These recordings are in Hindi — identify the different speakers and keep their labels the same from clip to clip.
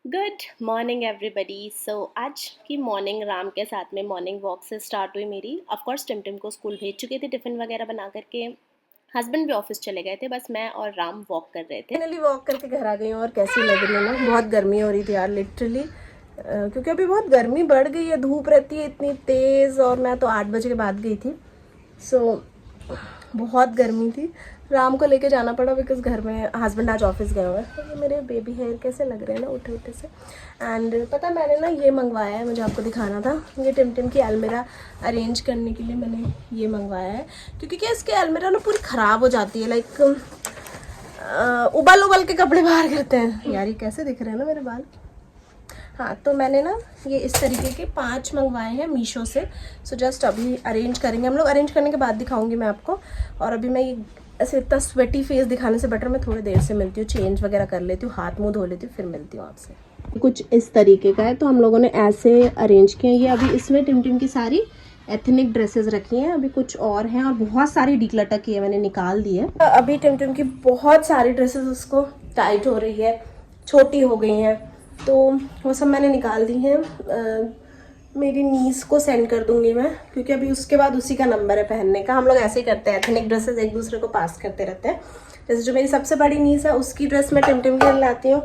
Speaker 1: Good morning everybody. सो आज की मॉर्निंग राम के साथ में मॉर्निंग वॉक से स्टार्ट हुई मेरी। ऑफ कोर्स टिमटिम को स्कूल भेज चुके थे टिफ़िन वगैरह बना करके। हस्बैंड भी ऑफिस चले गए थे, बस मैं और राम वॉक कर रहे थे।
Speaker 2: फाइनली वॉक करके घर आ गई हूँ और कैसी लग रही है ना। बहुत गर्मी हो रही थी यार, लिटरली। क्योंकि अभी बहुत गर्मी बढ़ गई है, धूप रहती है इतनी तेज़। और मैं तो 8 बजे के बाद गई थी। सो बहुत गर्मी थी। राम को लेके जाना पड़ा बिकॉज घर में हस्बैंड आज ऑफिस गए हुए हैं। तो ये मेरे बेबी हेयर कैसे लग रहे हैं ना उठे उठे से। एंड पता मैंने ना ये मंगवाया है, मुझे आपको दिखाना था। ये टिमटिम की अलमीरा अरेंज करने के लिए मैंने ये मंगवाया है। क्योंकि क्या इसकी अलमीरा ना पूरी ख़राब हो जाती है, लाइक उबल उबल के कपड़े बाहर करते हैं यार। ये कैसे दिख रहे हैं ना मेरे बाल। हाँ, तो मैंने ना ये इस तरीके के 5 मंगवाए हैं मीशो से। सो जस्ट अभी अरेंज करेंगे हम लोग। अरेंज करने के बाद दिखाऊंगी मैं आपको। और अभी मैं ये ऐसे इतना स्वेटी फेस दिखाने से बेटर मैं थोड़ी देर से मिलती हूँ, चेंज वगैरह कर लेती हूँ, हाथ मुंह धो लेती हूँ, फिर मिलती हूँ आपसे। कुछ इस तरीके का है, तो हम लोगों ने ऐसे अरेंज किया। ये अभी इसमें टिमटिम की सारी एथनिक ड्रेसेस रखी हैं, अभी कुछ और हैं और बहुत सारी डीक्लटर की है, मैंने निकाल दी है। अभी टिमटिम की बहुत सारी ड्रेसेस उसको टाइट हो रही है, छोटी हो गई हैं, तो वो सब मैंने निकाल दी हैं। मेरी नीस को सेंड कर दूंगी मैं, क्योंकि अभी उसके बाद उसी का नंबर है पहनने का। हम लोग ऐसे ही करते हैं, एथनिक ड्रेसेस एक दूसरे को पास करते रहते हैं। जैसे जो मेरी सबसे बड़ी नीस है उसकी ड्रेस मैं टिमटिम के लिए लाती हूँ,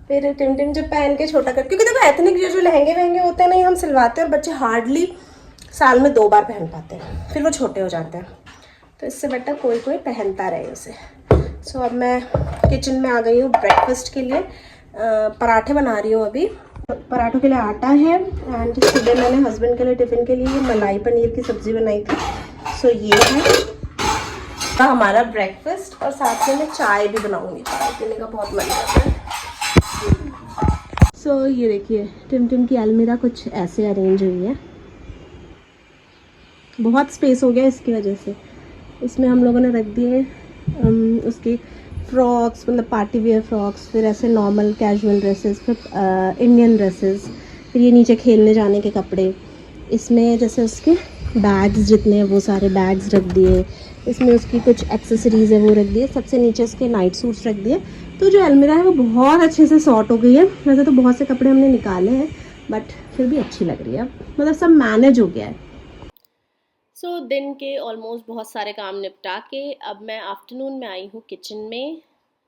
Speaker 2: फिर टिमटिम जब पहन के छोटा कर, क्योंकि देखो एथनिक जो लहंगे वहंगे होते हैं ना, ये हम सिलवाते हैं और बच्चे हार्डली साल में 2 बार पहन पाते हैं, फिर वो छोटे हो जाते हैं। तो इससे बेटर कोई कोई पहनता रहे उसे। सो अब मैं किचन में आ गई हूँ ब्रेकफास्ट के लिए। पराठे बना रही हूँ अभी। पराठों के लिए आटा है। एंड सुबह मैंने हस्बैंड के लिए टिफ़िन के लिए मलाई पनीर की सब्ज़ी बनाई थी। सो ये है हमारा ब्रेकफास्ट। और साथ में मैं चाय भी बनाऊँगी, चाय पीने का बहुत मन करता है। सो ये देखिए टिमटिम की अलमीरा कुछ ऐसे अरेंज हुई है। बहुत स्पेस हो गया इसकी वजह से। इसमें हम लोगों ने रख दिए उसकी फ्रॉक्स, मतलब पार्टी वेयर फ्रॉक्स, फिर ऐसे नॉर्मल कैजुअल ड्रेसेस, फिर इंडियन ड्रेसेस, फिर ये नीचे खेलने जाने के कपड़े। इसमें जैसे उसके बैग्स जितने हैं वो सारे बैग्स रख दिए। इसमें उसकी कुछ एक्सेसरीज़ है वो रख दिए। सबसे नीचे उसके नाइट सूट्स रख दिए। तो जो अलमीरा है वो बहुत अच्छे से सॉर्ट हो गई है। वैसे तो बहुत से कपड़े हमने निकाले हैं, बट फिर भी अच्छी लग रही है। मतलब सब मैनेज हो गया है।
Speaker 1: दिन के ऑलमोस्ट बहुत सारे काम निपटा के अब मैं आफ्टरनून में आई हूँ किचन में।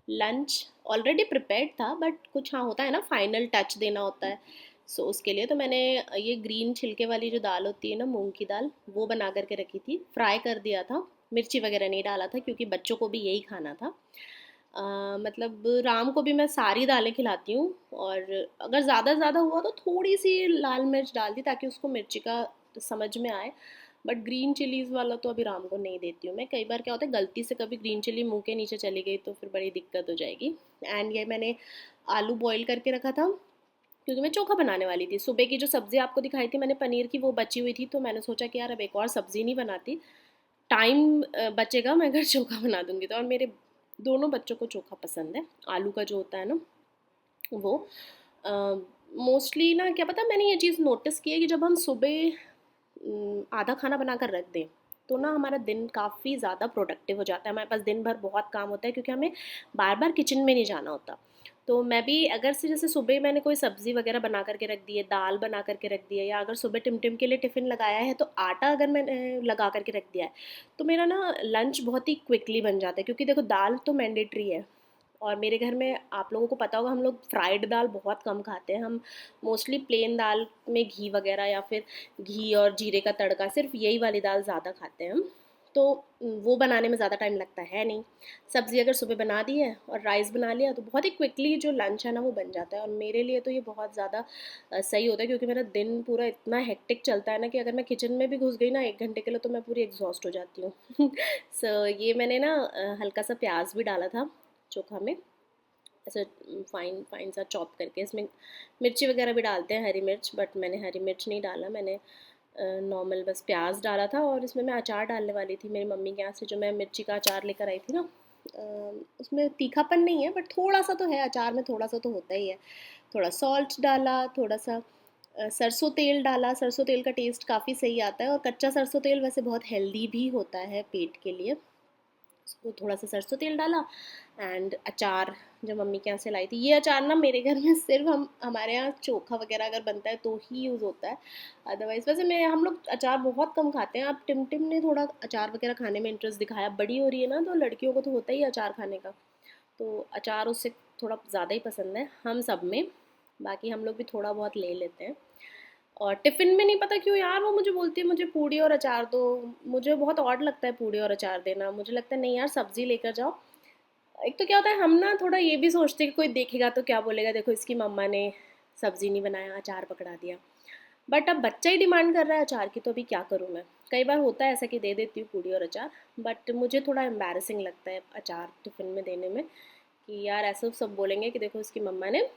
Speaker 1: लंच ऑलरेडी प्रिपेयर्ड था, बट कुछ हाँ होता है ना, फाइनल टच देना होता है। उसके लिए तो मैंने ये ग्रीन छिलके वाली जो दाल होती है ना, मूंग की दाल, वो बना करके रखी थी। फ्राई कर दिया था, मिर्ची वगैरह नहीं डाला था क्योंकि बच्चों को भी यही खाना था। मतलब राम को भी मैं सारी दालें खिलाती हूँ, और अगर ज़्यादा ज़्यादा हुआ तो थोड़ी सी लाल मिर्च डाल दी ताकि उसको मिर्ची का समझ में आए। बट ग्रीन चिलीज़ वाला तो अभी राम को नहीं देती हूँ मैं। कई बार क्या होता है, गलती से कभी ग्रीन चिली मुंह के नीचे चली गई तो फिर बड़ी दिक्कत हो जाएगी। एंड ये मैंने आलू बॉईल करके रखा था क्योंकि मैं चोखा बनाने वाली थी। सुबह की जो सब्ज़ी आपको दिखाई थी मैंने पनीर की, वो बची हुई थी, तो मैंने सोचा कि यार अब एक और सब्ज़ी नहीं बनाती, टाइम बचेगा, मैं अगर चोखा बना दूंगी तो। और मेरे दोनों बच्चों को चोखा पसंद है, आलू का जो होता है ना वो। मोस्टली ना क्या पता, मैंने ये चीज़ नोटिस की है कि जब हम सुबह आधा खाना बनाकर रख दें तो ना हमारा दिन काफ़ी ज़्यादा प्रोडक्टिव हो जाता है। हमारे पास दिन भर बहुत काम होता है क्योंकि हमें बार बार किचन में नहीं जाना होता। तो मैं भी अगर से जैसे सुबह मैंने कोई सब्ज़ी वगैरह बना करके रख दी है, दाल बना करके रख दी है, या अगर सुबह टिमटिम के लिए टिफ़िन लगाया है तो आटा अगर मैंने लगा करके रख दिया है, तो मेरा ना लंच बहुत ही क्विकली बन जाता है। क्योंकि देखो दाल तो मैंडेटरी है, और मेरे घर में आप लोगों को पता होगा हम लोग फ्राइड दाल बहुत कम खाते हैं। हम मोस्टली प्लेन दाल में घी वगैरह, या फिर घी और जीरे का तड़का, सिर्फ यही वाली दाल ज़्यादा खाते हैं हम। तो वो बनाने में ज़्यादा टाइम लगता है नहीं। सब्ज़ी अगर सुबह बना दी है और राइस बना लिया तो बहुत ही क्विकली जो लंच है ना वो बन जाता है। और मेरे लिए तो ये बहुत ज़्यादा सही होता है, क्योंकि मेरा दिन पूरा इतना हेक्टिक चलता है ना कि अगर मैं किचन में भी घुस गई ना 1 घंटे के लिए तो मैं पूरी एग्जॉस्ट हो जाती हूँ। ये मैंने ना हल्का सा प्याज भी डाला था चोखा में, ऐसे फाइन फाइन सा चॉप करके। इसमें मिर्ची वगैरह भी डालते हैं, हरी मिर्च, बट मैंने हरी मिर्च नहीं डाला। मैंने नॉर्मल बस प्याज डाला था। और इसमें मैं अचार डालने वाली थी मेरी मम्मी के यहाँ से, जो मैं मिर्ची का अचार लेकर आई थी ना। उसमें तीखापन नहीं है बट थोड़ा सा तो है, अचार में थोड़ा सा तो होता ही है। थोड़ा सॉल्ट डाला, थोड़ा सा सरसों तेल डाला। सरसों तेल का टेस्ट काफ़ी सही आता है, और कच्चा सरसों तेल वैसे बहुत हेल्दी भी होता है पेट के लिए। उसको थोड़ा सा सरसों तेल डाला एंड अचार जो मम्मी के यहाँ से लाई थी। ये अचार ना मेरे घर में सिर्फ हमारे यहाँ चोखा वगैरह अगर बनता है तो ही यूज़ होता है, अदरवाइज़ वैसे मैं हम लोग अचार बहुत कम खाते हैं। अब टिम ने थोड़ा अचार वगैरह खाने में इंटरेस्ट दिखाया, बड़ी हो रही है ना तो लड़कियों को तो होता ही है अचार खाने का, तो अचार उससे थोड़ा ज़्यादा ही पसंद है हम सब में। बाकी हम लोग भी थोड़ा बहुत ले लेते हैं। और टिफ़िन में नहीं पता क्यों यार वो मुझे बोलती है मुझे पूड़ी और अचार दो। मुझे बहुत ऑड लगता है पूड़ी और अचार देना, मुझे लगता है नहीं यार सब्ज़ी लेकर जाओ। एक तो क्या होता है हम ना थोड़ा ये भी सोचते हैं कि कोई देखेगा तो क्या बोलेगा, देखो इसकी मम्मा ने सब्ज़ी नहीं बनाया अचार पकड़ा दिया। बट अब बच्चा ही डिमांड कर रहा है अचार की, तो अभी क्या करूँ मैं। कई बार होता है ऐसा कि दे देती हूँ पूड़ी और अचार, बट मुझे थोड़ा एम्बैरेसिंग लगता है अचार टिफ़िन में देने में, कि यार ऐसा सब बोलेंगे कि देखो इसकी मम्मा ने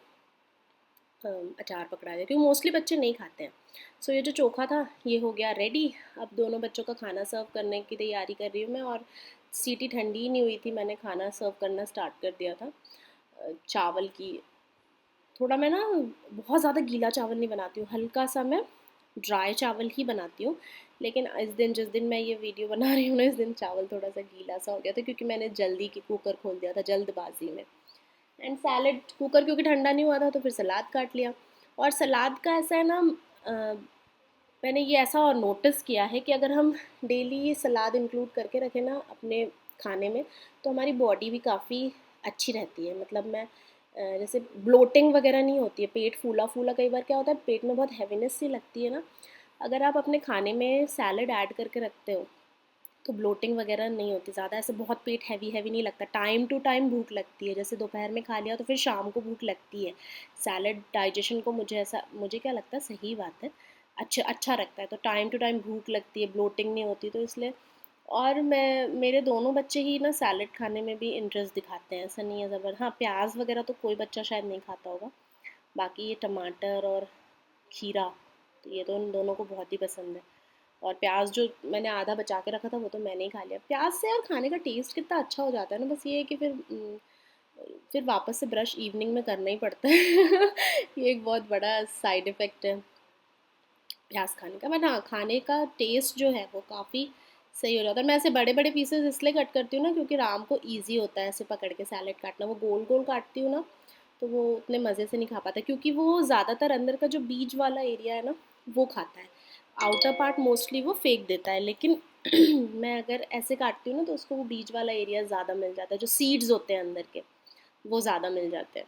Speaker 1: अचार पकड़ा दिया, क्योंकि मोस्टली बच्चे नहीं खाते हैं। सो ये जो चोखा था ये हो गया रेडी। अब दोनों बच्चों का खाना सर्व करने की तैयारी कर रही हूँ मैं, और सीटी ठंडी ही नहीं हुई थी, मैंने खाना सर्व करना स्टार्ट कर दिया था। चावल की थोड़ा मैं ना बहुत ज़्यादा गीला चावल नहीं बनाती हूँ, हल्का सा मैं ड्राई चावल ही बनाती हूँ। लेकिन इस दिन जिस दिन मैं ये वीडियो बना रही हूँ ना, इस दिन चावल थोड़ा सा गीला सा हो गया था, क्योंकि मैंने जल्दी की कुकर खोल दिया था जल्दबाजी में। एंड सैलेड कुकर क्योंकि ठंडा नहीं हुआ था तो फिर सलाद काट लिया। और सलाद का ऐसा है ना, मैंने ये ऐसा और नोटिस किया है कि अगर हम डेली ये सलाद इंक्लूड करके रखें ना अपने खाने में, तो हमारी बॉडी भी काफ़ी अच्छी रहती है। मतलब मैं जैसे ब्लोटिंग वगैरह नहीं होती है, पेट फूला फूला, कई बार क्या होता है पेट में बहुत हैवीनेस सी लगती है ना, अगर आप अपने खाने में सैलड ऐड करके रखते हो तो ब्लोटिंग वगैरह नहीं होती ज़्यादा, ऐसे बहुत पेट हैवी हैवी नहीं लगता। टाइम टू टाइम भूख लगती है, जैसे दोपहर में खा लिया तो फिर शाम को भूख लगती है। सैलड डाइजेशन को मुझे क्या लगता है सही बात है, अच्छा रखता है, तो टाइम टू टाइम भूख लगती है, ब्लोटिंग नहीं होती, तो इसलिए। और मेरे दोनों बच्चे ही ना सैलड खाने में भी इंटरेस्ट दिखाते हैं, ऐसा नहीं है ज़बर। हाँ प्याज वगैरह तो कोई बच्चा शायद नहीं खाता होगा, बाकी ये टमाटर और खीरा तो ये तो उन दोनों को बहुत ही पसंद है। और प्याज जो मैंने आधा बचा के रखा था वो तो मैंने ही खा लिया। प्याज से यार खाने का टेस्ट कितना अच्छा हो जाता है ना, बस ये है कि फिर वापस से ब्रश इवनिंग में करना ही पड़ता है ये एक बहुत बड़ा साइड इफ़ेक्ट है प्याज खाने का। बट हाँ खाने का टेस्ट जो है वो काफ़ी सही हो जाता है। मैं ऐसे बड़े बड़े पीसेस इसलिए कट करती हूँ ना क्योंकि राम को ईजी होता है ऐसे पकड़ के सैलेड काटना। वो गोल गोल काटती हूँ ना तो वो उतने मज़े से नहीं खा पाता, क्योंकि वो ज़्यादातर अंदर का जो बीज वाला एरिया है ना वो खाता है, आउटर पार्ट मोस्टली वो फेंक देता है। लेकिन मैं अगर ऐसे काटती हूँ ना तो उसको वो बीज वाला एरिया ज़्यादा मिल जाता है, जो सीड्स होते हैं अंदर के वो ज़्यादा मिल जाते हैं।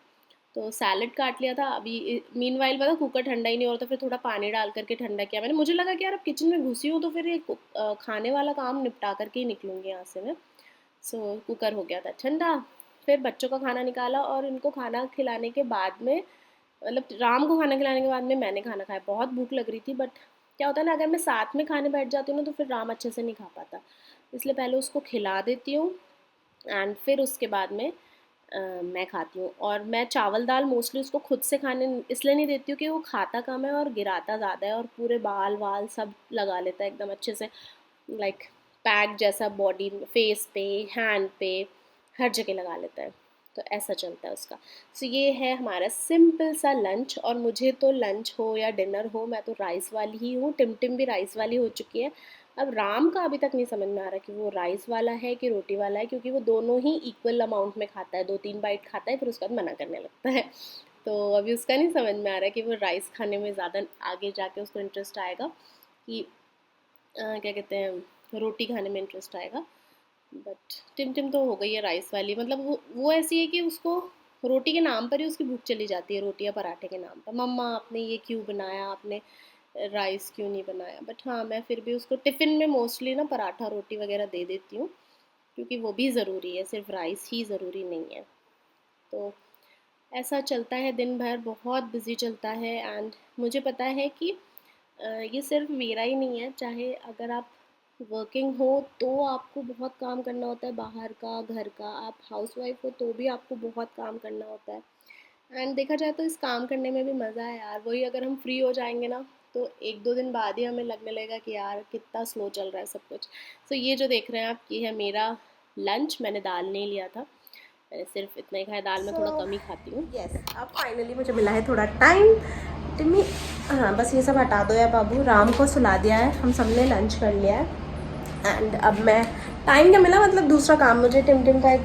Speaker 1: तो सैलेड काट लिया था। अभी मीनवाइल पता कुकर ठंडा ही नहीं हो रहा था, फिर थोड़ा पानी डाल करके ठंडा किया मैंने। मुझे लगा कि यार अब किचन में घुसी हूँ तो फिर ये खाने वाला काम निपटा करके ही निकलूँगी यहाँ से मैं। सो कुकर हो गया था ठंडा। फिर बच्चों का खाना निकाला और इनको खाना खिलाने के बाद में, मतलब राम को खाना खिलाने के बाद में मैंने खाना खाया। बहुत भूख लग रही थी, बट क्या होता है ना अगर मैं साथ में खाने बैठ जाती हूँ ना तो फिर राम अच्छे से नहीं खा पाता, इसलिए पहले उसको खिला देती हूँ एंड फिर उसके बाद में मैं खाती हूँ। और मैं चावल दाल मोस्टली उसको खुद से खाने इसलिए नहीं देती हूँ कि वो खाता कम है और गिराता ज़्यादा है और पूरे बाल वाल सब लगा लेता है एकदम अच्छे से, लाइक पैक जैसा बॉडी फेस पे हैंड पे हर जगह लगा लेता है, तो ऐसा चलता है उसका। सो ये है हमारा सिंपल सा लंच। और मुझे तो लंच हो या डिनर हो मैं तो राइस वाली ही हूँ। टिम भी राइस वाली हो चुकी है। अब राम का अभी तक नहीं समझ में आ रहा कि वो राइस वाला है कि रोटी वाला है, क्योंकि वो दोनों ही इक्वल अमाउंट में खाता है, 2-3 बाइट खाता है फिर उसके बाद मना करने लगता है। तो अभी उसका नहीं समझ में आ रहा कि वो राइस खाने में ज़्यादा आगे जाके उसको इंटरेस्ट आएगा कि क्या कहते हैं रोटी खाने में इंटरेस्ट आएगा। बट टिम तो हो गई है राइस वाली। मतलब वो ऐसी है कि उसको रोटी के नाम पर ही उसकी भूख चली जाती है, रोटी या पराठे के नाम पर। मम्मा आपने ये क्यों बनाया, आपने राइस क्यों नहीं बनाया। बट हाँ मैं फिर भी उसको टिफ़िन में मोस्टली ना पराठा रोटी वगैरह दे देती हूँ, क्योंकि वो भी ज़रूरी है, सिर्फ राइस ही ज़रूरी नहीं है। तो ऐसा चलता है दिन भर, बहुत बिजी चलता है। एंड मुझे पता है कि ये सिर्फ मेरा ही नहीं है, चाहे अगर आप वर्किंग हो तो आपको बहुत काम करना होता है, बाहर का घर का, आप हाउसवाइफ हो तो भी आपको बहुत काम करना होता है। एंड देखा जाए तो इस काम करने में भी मज़ा है यार। वही अगर हम फ्री हो जाएंगे ना तो 1-2 दिन बाद ही हमें लगने लगेगा कि यार कितना स्लो चल रहा है सब कुछ। सो ये जो देख रहे हैं आप ये है मेरा लंच। मैंने दाल नहीं लिया था, मैंने सिर्फ इतना ही खाया, दाल मैं थोड़ा कम ही खाती हूँ।
Speaker 2: यस अब फाइनली मुझे मिला है थोड़ा टाइम। टिम्मी हाँ बस ये सब हटा दो यार बाबू, राम को सुला दिया है, हम सब ने लंच कर लिया है। एंड अब मैं टाइम क्या मिला, मतलब दूसरा काम मुझे टिमटिम का एक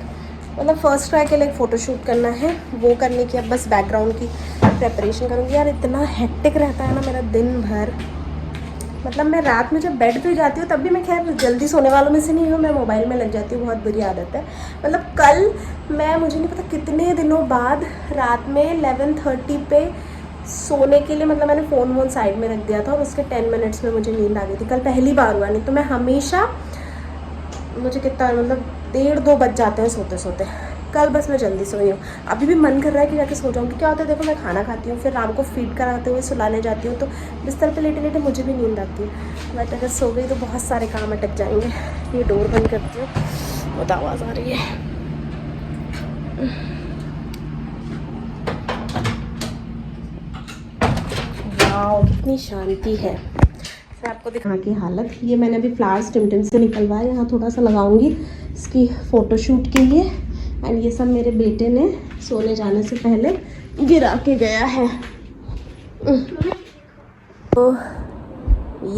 Speaker 2: मतलब फर्स्ट ट्राई के लिए एक फ़ोटोशूट करना है, वो करने की अब बस बैकग्राउंड की प्रेपरेशन करूँगी। यार इतना हेक्टिक रहता है ना मेरा दिन भर, मतलब मैं रात में जब बेड पे जाती हूँ तब भी मैं खैर जल्दी सोने वालों में से नहीं हूँ, मैं मोबाइल में लग जाती हूँ, बहुत बुरी आदत है। मतलब कल मैं मुझे नहीं पता कितने दिनों बाद रात में 11:30 पे सोने के लिए मतलब मैंने फ़ोन वोन साइड में रख दिया था और उसके 10 मिनट्स में मुझे नींद आ गई थी। कल पहली बार हुआ, नहीं तो मैं हमेशा मुझे कितना मतलब 1:30-2 बज जाते हैं सोते सोते। कल बस मैं जल्दी सोई हूँ, अभी भी मन कर रहा है कि जाके सो जाऊँ। क्या होता है देखो, मैं खाना खाती हूँ फिर राम को फीड कराते हुए सुलाने जाती हूँ तो बिस्तर पे लेटे लेटे मुझे भी नींद आती है। बट अगर सो गई तो बहुत सारे काम अटक जाएंगे। ये डोर बंद करती हूँ, बहुत आवाज़ आ रही है। वाह कितनी शांति है। मैं आपको दिखा की हालत, ये मैंने अभी फ्लावर्स टिमटिम से निकलवाया, यहाँ थोड़ा सा लगाऊंगी इसकी फ़ोटोशूट के लिए। एंड ये सब मेरे बेटे ने सोने जाने से पहले गिरा के गया है। तो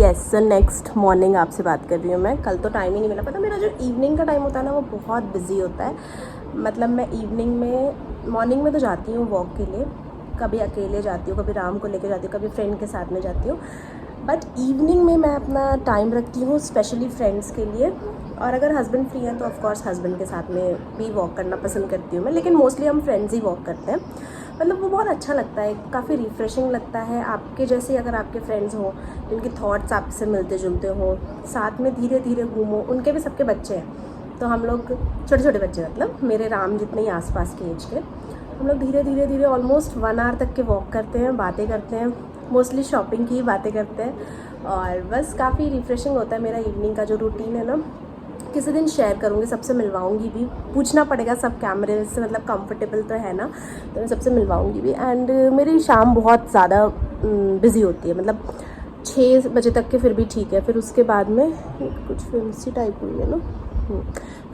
Speaker 2: यस, नेक्स्ट मॉर्निंग आपसे बात कर रही हूँ मैं। कल तो टाइम ही नहीं मिला, पता मेरा जो इवनिंग का टाइम होता है ना वो बहुत बिजी होता है। मतलब मैं इवनिंग में, मॉर्निंग में तो जाती हूँ वॉक के लिए, कभी अकेले जाती हूँ, कभी राम को लेके जाती हूँ, कभी फ्रेंड के साथ में जाती हूँ। बट इवनिंग में मैं अपना टाइम रखती हूँ स्पेशली फ्रेंड्स के लिए। और अगर हस्बैंड फ्री हैं तो ऑफ कोर्स हस्बैंड के साथ में भी वॉक करना पसंद करती हूँ मैं, लेकिन मोस्टली हम फ्रेंड्स ही वॉक करते हैं। मतलब वो बहुत अच्छा लगता है, काफ़ी रिफ़्रेशिंग लगता है। आपके जैसे अगर आपके फ्रेंड्स हों जिनके थॉट्स आपसे मिलते जुलते हों, साथ में धीरे धीरे घूमो। उनके भी सबके बच्चे हैं तो हम लोग छोटे छोटे बच्चे, मतलब मेरे राम जितने ही आसपास के एज के, हम लोग धीरे धीरे धीरे ऑलमोस्ट 1 आवर तक के वॉक करते हैं, बातें करते हैं, मोस्टली शॉपिंग की ही बातें करते हैं। और बस काफ़ी रिफ़्रेशिंग होता है मेरा इवनिंग का जो रूटीन है ना। किसी दिन शेयर करूँगी, सबसे मिलवाऊँगी भी, पूछना पड़ेगा सब कैमरे से, मतलब कंफर्टेबल तो है ना, तो मैं सबसे मिलवाऊँगी भी। एंड मेरी शाम बहुत ज़्यादा बिज़ी होती है, मतलब 6 बजे तक के फिर भी ठीक है, फिर उसके बाद में कुछ फैंसी टाइप हुई है ना।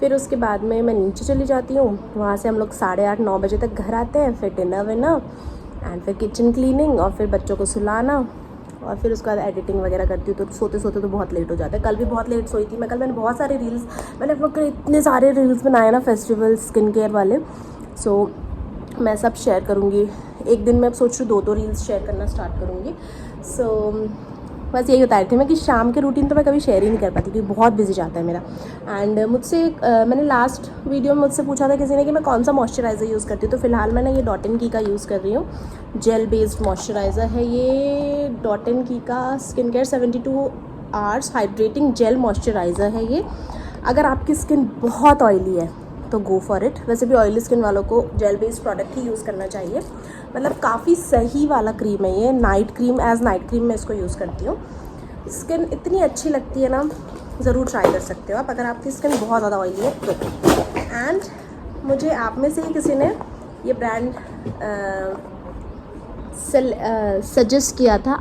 Speaker 2: फिर उसके बाद में मैं नीचे चली जाती हूँ, वहाँ से हम लोग 8:30-9 बजे तक घर आते हैं, फिर डिनर विनर एंड फिर किचन क्लीनिंग और फिर बच्चों को सुलाना और फिर उसके बाद एडिटिंग वगैरह करती हूँ। तो सोते सोते तो बहुत लेट हो जाता है। कल भी बहुत लेट सोई थी मैं। कल मैंने बहुत सारे रील्स, मैंने अपने को इतने सारे रील्स बनाए ना फेस्टिवल स्किन केयर वाले, सो मैं सब शेयर करूँगी। एक दिन में अब सोच रही हूँ 2-2 रील्स शेयर करना स्टार्ट करूँगी। सो बस यही बता रही थी मैं कि शाम के रूटीन तो मैं कभी शेयर ही नहीं कर पाती क्योंकि बहुत बिजी जाता है मेरा। एंड मुझसे मैंने लास्ट वीडियो में मुझसे पूछा था किसी ने कि मैं कौन सा मॉइस्चराइज़र यूज़ करती हूँ, तो फिलहाल मैं ना ये डॉट एंड की का यूज़ कर रही हूँ। जेल बेस्ड मॉइस्चराइज़र है ये, डॉट एंड की का skin care 72 hours hydrating jail moisturiser है ये। अगर आपकी स्किन बहुत ऑयली है तो गो फॉर इट। वैसे भी ऑयली स्किन वालों को जेल बेस्ड प्रोडक्ट ही यूज़ करना चाहिए। मतलब काफ़ी सही वाला क्रीम है ये, night cream, as night cream मैं इसको यूज़ करती हूँ। स्किन इतनी अच्छी लगती है ना, ज़रूर ट्राई कर सकते हो आप अगर आपकी स्किन बहुत ज़्यादा ऑयली है तो। एंड मुझे आप में से ही किसी ने ये ब्रांड सजेस्ट किया था,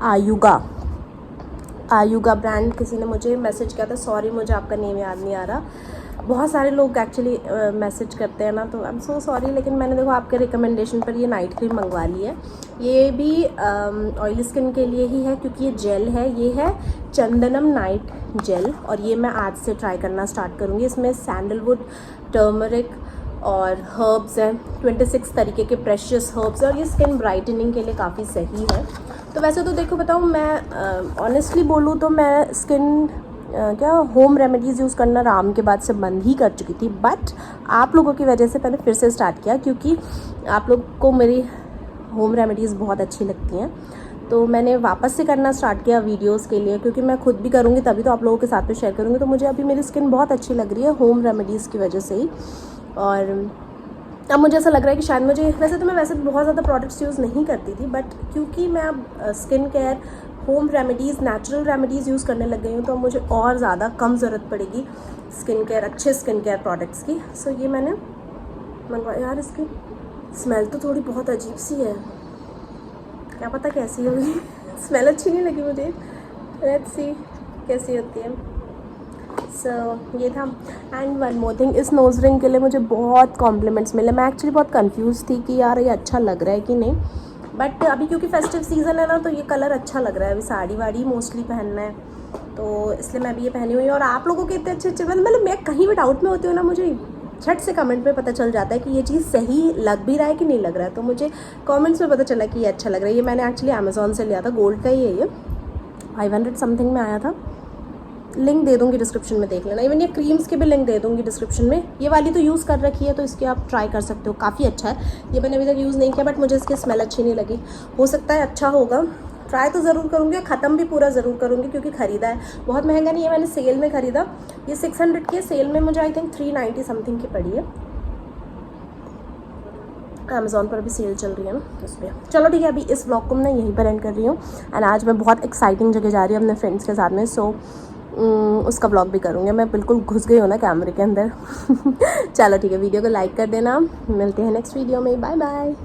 Speaker 2: आयुगा ब्रांड किसी ने मुझे मैसेज किया था। सॉरी मुझे आपका नेम याद नहीं आ रहा। बहुत सारे लोग एक्चुअली मैसेज करते हैं ना, तो आई एम सो सॉरी, लेकिन मैंने देखो आपके रिकमेंडेशन पर ये नाइट क्रीम मंगवा ली है। ये भी ऑयली स्किन के लिए ही है क्योंकि ये जेल है। ये है चंदनम नाइट जेल और ये मैं आज से ट्राई करना स्टार्ट करूँगी। इसमें सैंडलवुड, टर्मरिक और हर्ब्स हैं, 26 तरीके के प्रेशियस हर्ब्स, और ये स्किन ब्राइटनिंग के लिए काफ़ी सही है। तो वैसे तो देखो बताऊँ, मैं ऑनेस्टली बोलूँ तो मैं स्किन क्या होम रेमेडीज़ यूज़ करना राम के बाद से बंद ही कर चुकी थी, बट आप लोगों की वजह से मैंने फिर से स्टार्ट किया क्योंकि आप लोग को मेरी होम रेमेडीज़ बहुत अच्छी लगती हैं। तो मैंने वापस से करना स्टार्ट किया वीडियोस के लिए, क्योंकि मैं खुद भी करूँगी तभी तो आप लोगों के साथ में शेयर करूँगी। तो मुझे अभी मेरी स्किन बहुत अच्छी लग रही है होम रेमेडीज़ की वजह से ही। और अब मुझे ऐसा लग रहा है कि शायद मुझे, वैसे तो मैं वैसे बहुत ज़्यादा प्रोडक्ट्स यूज़ नहीं करती थी, बट क्योंकि मैं अब skin care, home remedies, natural remedies use करने लग गई हूँ तो मुझे और ज़्यादा कम ज़रूरत पड़ेगी स्किन केयर, अच्छे स्किन केयर प्रोडक्ट्स की। सो ये मैंने मंगवाया। यार इसकी स्मेल तो थोड़ी बहुत अजीब सी है, क्या पता कैसी होगी। स्मेल अच्छी नहीं लगी मुझे, लेट्स सी कैसी होती है। सो ये था। एंड वन मोर थिंग, इस नोज रिंग के लिए मुझे बहुत कॉम्प्लीमेंट्स मिले। मैं एक्चुअली बहुत कंफ्यूज थी कि यार ये अच्छा लग रहा है कि नहीं, बट अभी क्योंकि फेस्टिव सीज़न है ना तो ये कलर अच्छा लग रहा है। अभी साड़ी वाड़ी मोस्टली पहनना है तो इसलिए मैं भी ये पहनी हुई हूँ। और आप लोगों के इतने अच्छे अच्छे मतलब मैं कहीं भी डाउट में होती हूँ ना, मुझे झट से कमेंट में पता चल जाता है कि ये चीज़ सही लग भी रहा है कि नहीं लग रहा है। तो मुझे कमेंट्स में पता चला कि ये अच्छा लग रहा है। ये मैंने एक्चुअली अमेज़ॉन से लिया था, गोल्ड का ही है ये, 500 समथिंग में आया था। लिंक दे दूँगी डिस्क्रिप्शन में, देख लेना। इवन ये क्रीम्स की भी लिंक दे दूँगी डिस्क्रिप्शन में। ये वाली तो यूज़ कर रखी है तो इसकी आप ट्राई कर सकते हो, काफ़ी अच्छा है। ये मैंने अभी तक यूज़ नहीं किया बट मुझे इसकी स्मेल अच्छी नहीं लगी। हो सकता है अच्छा होगा, ट्राई तो ज़रूर करूँगी और ख़त्म भी पूरा ज़रूर करूँगी क्योंकि ख़रीदा है। बहुत महंगा नहीं है, मैंने सेल में ख़रीदा। ये 600 की है, सेल में मुझे आई थिंक 390 समथिंग की पड़ी है। अमेज़ॉन पर भी सेल चल रही है ना उस पर। चलो ठीक है, अभी इस व्लॉग को मैं यहीं पर एंड कर रही हूँ। एंड आज मैं बहुत एक्साइटिंग जगह जा रही हूँ अपने फ्रेंड्स के साथ में, सो उसका व्लॉग भी करूँगी। मैं बिल्कुल घुस गई हूँ ना कैमरे के अंदर। चलो ठीक है, वीडियो को लाइक कर देना। मिलते हैं नेक्स्ट वीडियो में, बाय बाय।